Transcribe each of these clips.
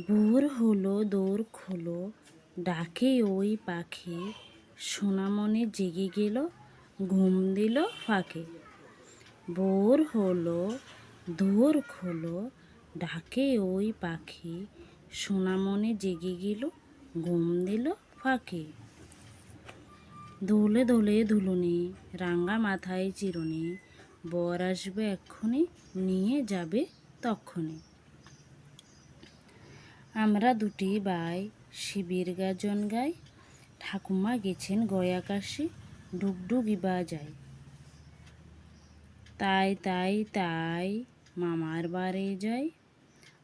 ভোর হলো দোর খোলো, ডাকে ওই পাখি, সোনামণি জেগে গেল, ঘুম দিল ফাঁকে। ভোর হলো দোর খোলো, ডাকে ওই পাখি, সোনামণি জেগে গেল, ঘুম দিল ফাঁকে। দোলে দোলে দুলুনি, রাঙা মাথায় চিরুনি, বর আসবে এক্ষুনি, নিয়ে যাবে তক্ষুনি। আমরা দুটি ভাই শিবের গাজন গাই, ঠাকুমা গেছেন গয়া কাশি, ডুগডুগি বাজায়। তাই তাই তাই মামার বাড়ি যাই,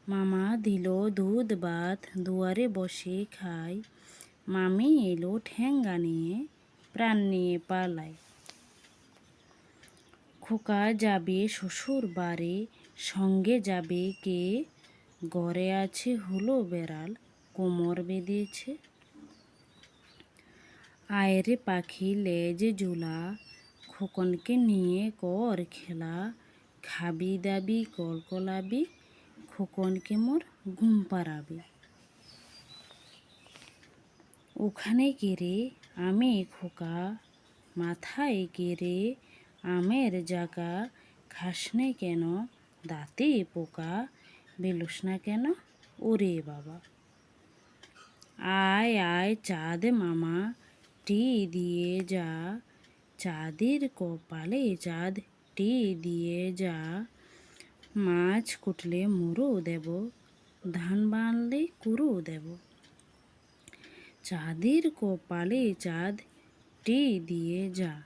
মামা দিল দুধ ভাত, দুয়ারে বসে খাই। মামি এলো ঠ্যাঙ্গা নিয়ে, প্রাণ নিয়ে পালায়। খোকা যাবে শ্বশুর বাড়ি, সঙ্গে যাবে কে? ঘরে আছে হলো বেড়াল, কোমর বেঁধেছে। আয়রে পাখি লেজে ঝুলা, খোকনকে নিয়ে কর খেলা। খাবি দাবি কলকলাবি, খোকনকে মোর ঘুম পাড়াবি। ওখানে গেরে আমি খোকা, মাথায় গেরে আমের জাগা। খাসনে কেন দাঁতে পোকা, বেলুস না কেন ওরে বাবা। আয় আয় চাঁদ মামা, টি দিয়ে যা, চাঁদের কপালে চাঁদ টি দিয়ে যা। মাছ কুটলে মুড়ো দেব, ধান বানলে কুড়ো দেব। চাঁদের কপালে চাঁদ টি দিয়ে যা।